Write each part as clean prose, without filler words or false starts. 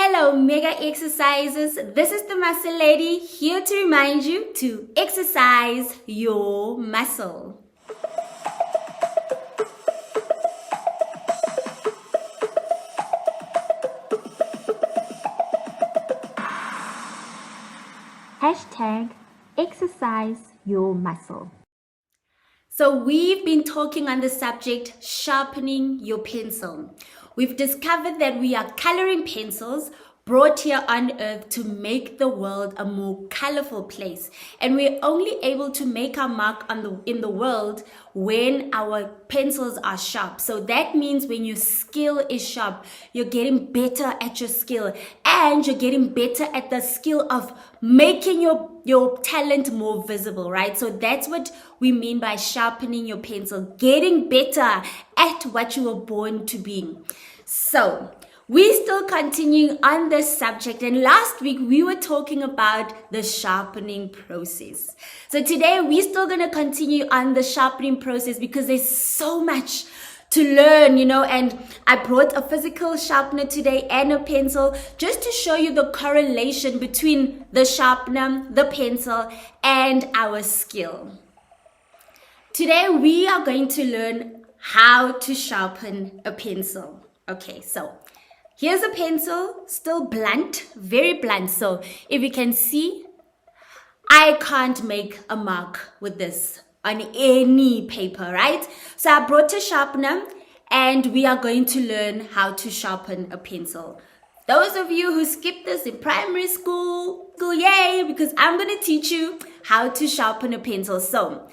Hello mega exercisers, this is the muscle lady here to remind you to exercise your muscle. Hashtag exercise your muscle. So we've been talking on the subject sharpening your pencil. We've discovered that we are coloring pencils brought here on earth to make the world a more colorful place. And we're only able to make our mark in the world when our pencils are sharp. So that means when your skill is sharp, you're getting better at your skill and you're getting better at the skill of making your talent more visible, right? So that's what we mean by sharpening your pencil, getting better at what you were born to be. So we're still continuing on this subject, and last week we were talking about the sharpening process. So today we're still going to continue on the sharpening process because there's so much to learn, and I brought a physical sharpener today and a pencil just to show you the correlation between the sharpener, the pencil, and our skill. Today we are going to learn how to sharpen a pencil. Okay, so here's a pencil, still blunt, very blunt. So if you can see, I can't make a mark with this on any paper, right? So I brought a sharpener and we are going to learn how to sharpen a pencil. Those of you who skipped this in primary school, yay, because I'm going to teach you how to sharpen a pencil. So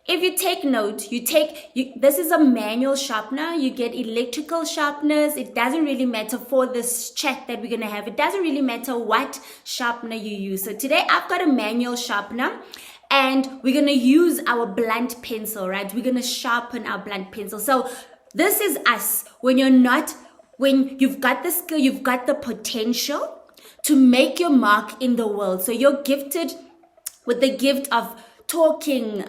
if you take note, this is a manual sharpener. You get electrical sharpeners. It doesn't really matter for this chat that we're going to have. It doesn't really matter what sharpener you use. So today I've got a manual sharpener and we're going to use our blunt pencil, right? We're going to sharpen our blunt pencil. So this is us. When you've got the skill, you've got the potential to make your mark in the world. So you're gifted with the gift of talking,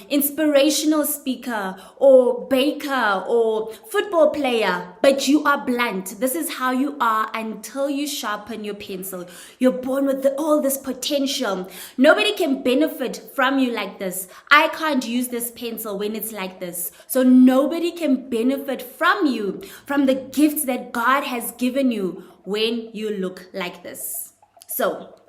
inspirational speaker or baker or football player, but you are blunt. This is how you are until you sharpen your pencil. You're born with all this potential. Nobody can benefit from you like this. I can't use this pencil when it's like this. So nobody can benefit from you, from the gifts that God has given you when you look like this. So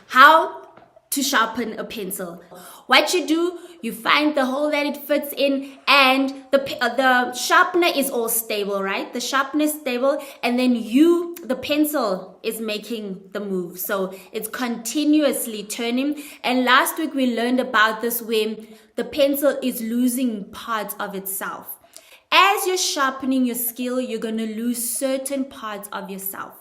how to sharpen a pencil? What you do, you find the hole that it fits in, and the sharpener is all stable, right? The sharpener is stable, and then the pencil is making the move. So it's continuously turning. And last week we learned about this when the pencil is losing parts of itself. As you're sharpening your skill, you're going to lose certain parts of yourself.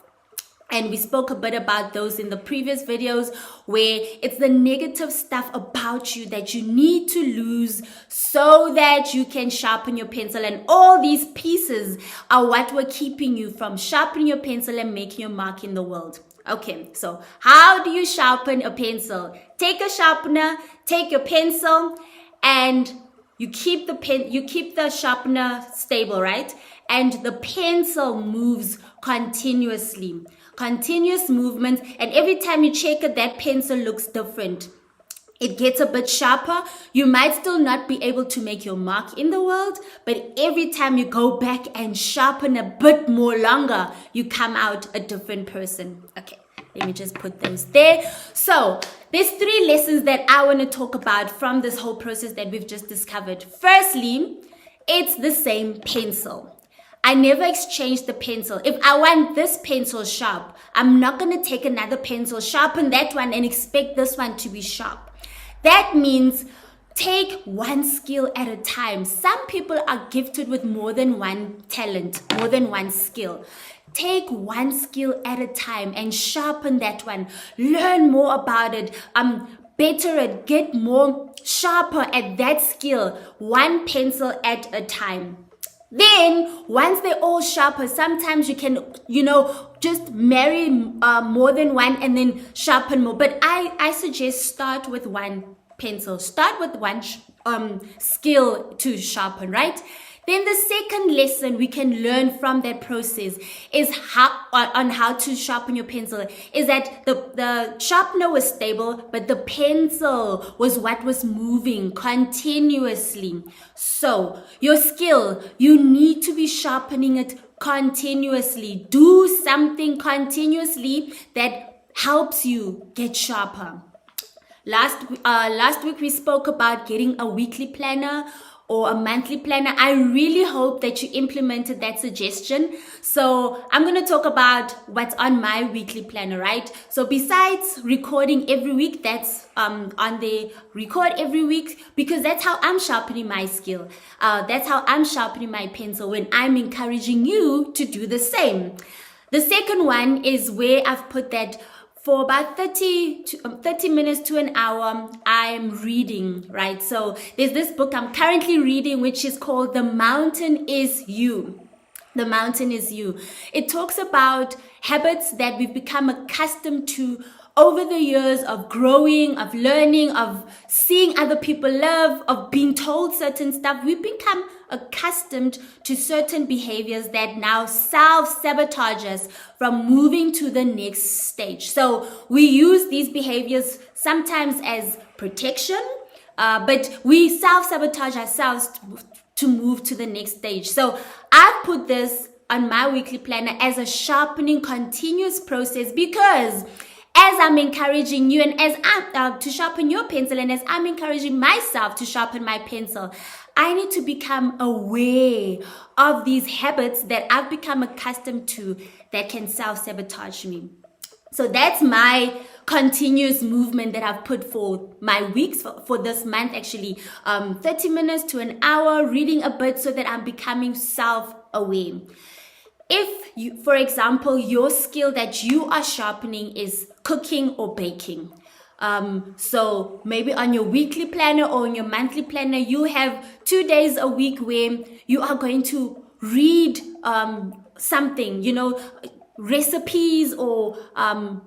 And we spoke a bit about those in the previous videos, where it's the negative stuff about you that you need to lose so that you can sharpen your pencil. And all these pieces are what were keeping you from sharpening your pencil and making your mark in the world. Okay, so how do you sharpen a pencil? Take a sharpener, take your pencil, and you keep the sharpener stable, right? And the pencil moves continuously. Continuous movement, and every time you check it, that pencil looks different. It gets a bit sharper. You might still not be able to make your mark in the world, but every time you go back and sharpen a bit more longer, you come out a different person. Okay, let me just put those there. So there's 3 lessons that I want to talk about from this whole process that we've just discovered. Firstly, it's the same pencil. I never exchange the pencil. If I want this pencil sharp, I'm not going to take another pencil, sharpen that one, and expect this one to be sharp. That means take one skill at a time. Some people are gifted with more than one talent, more than one skill. Take one skill at a time and sharpen that one. Learn more about it. Better at, get more sharper at that skill. One pencil at a time. Then, once they're all sharper, sometimes you can, just marry more than one and then sharpen more. But I suggest start with one pencil. Start with one skill to sharpen, right? Then the second lesson we can learn from that process is how to sharpen your pencil is that the sharpener was stable, but the pencil was what was moving continuously. So your skill, you need to be sharpening it continuously. Do something continuously that helps you get sharper. Last week we spoke about getting a weekly planner or a monthly planner. I really hope that you implemented that suggestion. So I'm going to talk about what's on my weekly planner, right? So besides recording every week, that's on the record every week, because that's how I'm sharpening my skill. That's how I'm sharpening my pencil when I'm encouraging you to do the same. The second one is where I've put that for about 30 minutes to an hour, I'm reading, right? So there's this book I'm currently reading, which is called The Mountain Is You. The Mountain Is You. It talks about habits that we've become accustomed to over the years of growing, of learning, of seeing other people love, of being told certain stuff. We've become accustomed to certain behaviors that now self-sabotage us from moving to the next stage. So we use these behaviors sometimes as protection, but we self-sabotage ourselves to move to the next stage. So I've put this on my weekly planner as a sharpening continuous process, because as I'm encouraging you and as I'm to sharpen your pencil, and as I'm encouraging myself to sharpen my pencil, I need to become aware of these habits that I've become accustomed to that can self-sabotage me. So that's my continuous movement that I've put for my weeks, for this month actually. 30 minutes to an hour, reading a bit so that I'm becoming self-aware. If you, for example, your skill that you are sharpening is cooking or baking, so maybe on your weekly planner or on your monthly planner, you have 2 days a week where you are going to read something, recipes, or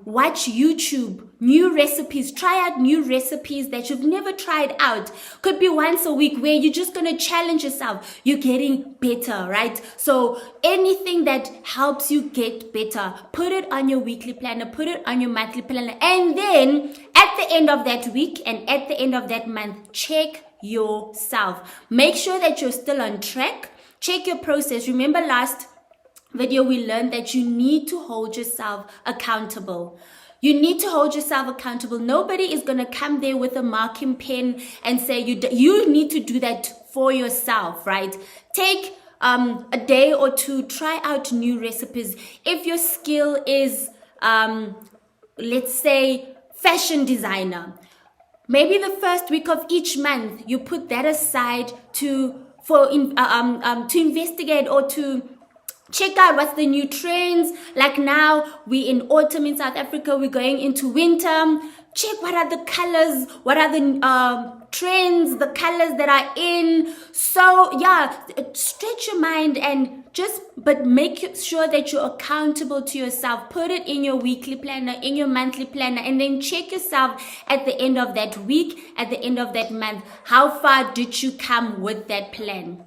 watch YouTube, new recipes, try out new recipes that you've never tried out. Could be once a week where you're just going to challenge yourself. You're getting better, right? So anything that helps you get better, put it on your weekly planner, put it on your monthly planner. And then at the end of that week and at the end of that month, check yourself. Make sure that you're still on track. Check your process. Remember last video we learned that you need to hold yourself accountable. You need to hold yourself accountable. Nobody is going to come there with a marking pen and say you need to do that for yourself, right? Take a day or two, try out new recipes. If your skill is let's say fashion designer, maybe the first week of each month you put that aside to investigate or to check out what's the new trends. Like now we in autumn in South Africa, we're going into winter. Check what are the colors, what are the trends, the colors that are in. So yeah, stretch your mind and but make sure that you're accountable to yourself. Put it in your weekly planner, in your monthly planner, and then check yourself at the end of that week, at the end of that month. How far did you come with that plan?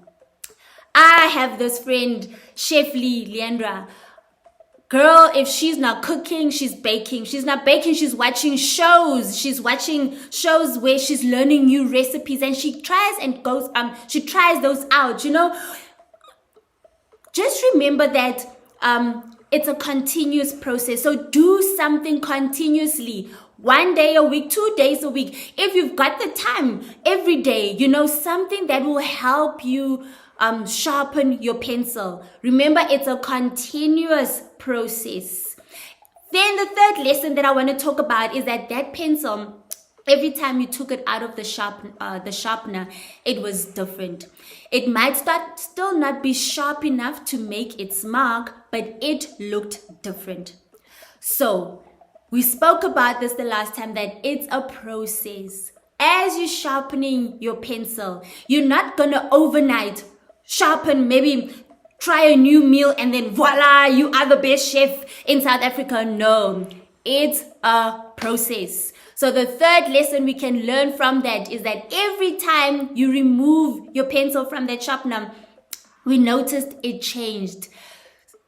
I have this friend, Chef Leandra. Girl, if she's not cooking, she's baking. She's not baking, she's watching shows. She's watching shows where she's learning new recipes, and she tries those out, Just remember that it's a continuous process. So do something continuously. 1 day a week, 2 days a week. If you've got the time every day, something that will help you sharpen your pencil. Remember, it's a continuous process. Then the third lesson that I want to talk about is that pencil, every time you took it out of the sharpener, it was different. It might still not be sharp enough to make its mark, but it looked different. So we spoke about this the last time, that it's a process. As you're sharpening your pencil, you're not going to overnight sharpen, maybe try a new meal and then voila, you are the best chef in South Africa. No, it's a process. So the third lesson we can learn from that is that every time you remove your pencil from that sharpener, we noticed it changed.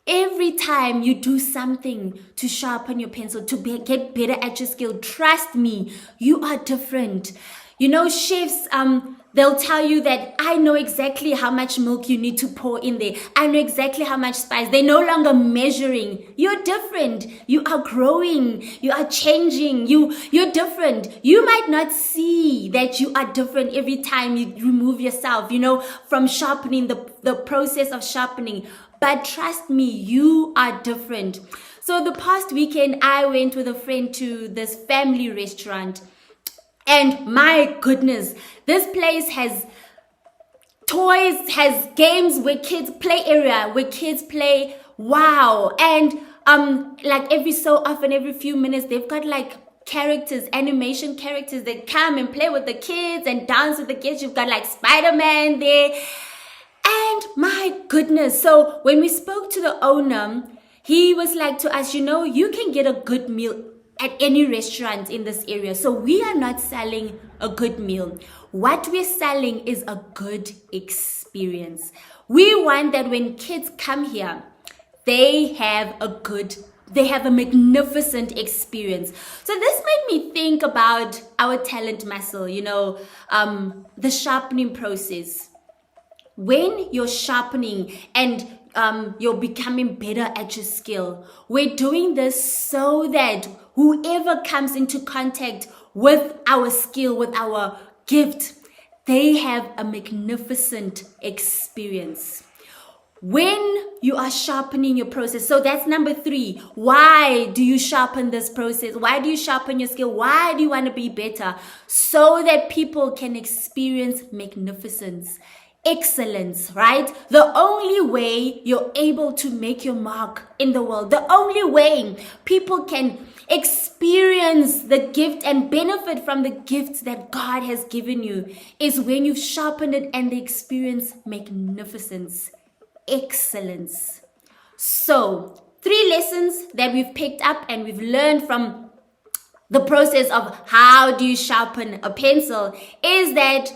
Every time you do something to sharpen your pencil, to get better at your skill, trust me, you are different. You know, chefs, they'll tell you that I know exactly how much milk you need to pour in there. I know exactly how much spice. They're no longer measuring. You're different. You are growing. You are changing. You're different. You might not see that you are different every time you remove yourself, from sharpening, the process of sharpening. But trust me, you are different. So the past weekend, I went with a friend to this family restaurant. And my goodness, this place has toys, has games where kids play area, where kids play. Wow. And like every so often, every few minutes, they've got like characters, animation characters that come and play with the kids and dance with the kids. You've got like Spider-Man there. And my goodness, so when we spoke to the owner, he was like to us, you can get a good meal at any restaurant in this area. So we are not selling a good meal. What we're selling is a good experience. We want that when kids come here, they have a magnificent experience. So this made me think about our talent muscle, the sharpening process. When you're sharpening and you're becoming better at your skill, we're doing this so that whoever comes into contact with our skill, with our gift, they have a magnificent experience. When you are sharpening your process, so that's number 3. Why do you sharpen this process? Why do you sharpen your skill? Why do you want to be better? So that people can experience magnificence. Excellence, right? The only way you're able to make your mark in the world, the only way people can experience the gift and benefit from the gifts that God has given you is when you've sharpened it and they experience magnificence, excellence. So, 3 lessons that we've picked up and we've learned from the process of how do you sharpen a pencil is that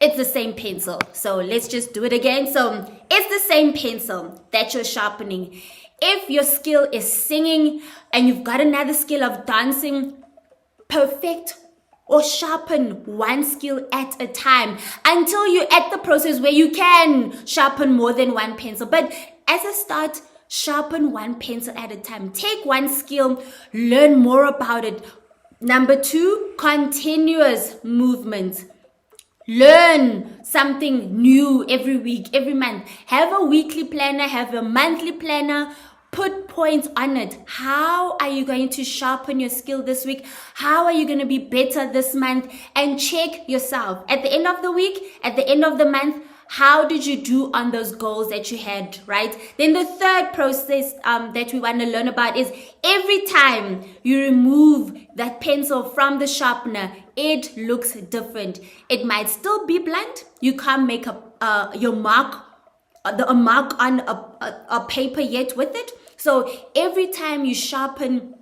it's the same pencil. So let's just do it again. So it's the same pencil that you're sharpening. If your skill is singing and you've got another skill of dancing, perfect or sharpen one skill at a time until you're at the process where you can sharpen more than one pencil. But as a start, sharpen one pencil at a time. Take one skill, learn more about it. Number 2, continuous movement. Learn something new every week, every month. Have a weekly planner, have a monthly planner. Put points on it. How are you going to sharpen your skill this week? How are you going to be better this month? And check yourself. At the end of the week, at the end of the month, how did you do on those goals that you had, right? Then the third process that we want to learn about is every time you remove that pencil from the sharpener, it looks different. It might still be blunt. You can't make your mark, a mark on a paper yet with it. So every time you sharpen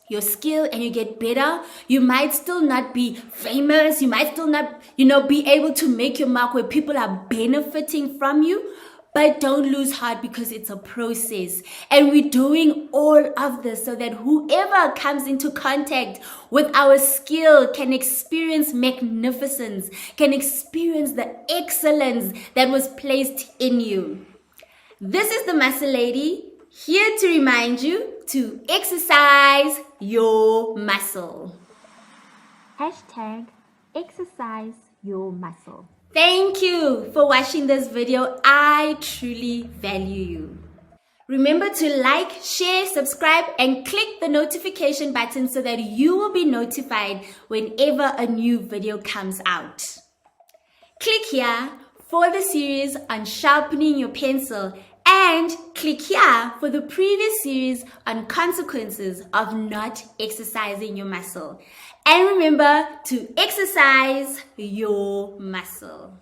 your skill and you get better, you might still not be famous. You might still not, be able to make your mark where people are benefiting from you. But don't lose heart because it's a process. And we're doing all of this so that whoever comes into contact with our skill can experience magnificence, can experience the excellence that was placed in you. This is the Muscle Lady, here to remind you to exercise your muscle. #ExerciseYourMuscle. Thank you for watching this video. I truly value you. Remember to like, share, subscribe, and click the notification button so that you will be notified whenever a new video comes out. Click here for the series on sharpening your pencil and click here for the previous series on consequences of not exercising your muscle. And remember to exercise your muscle.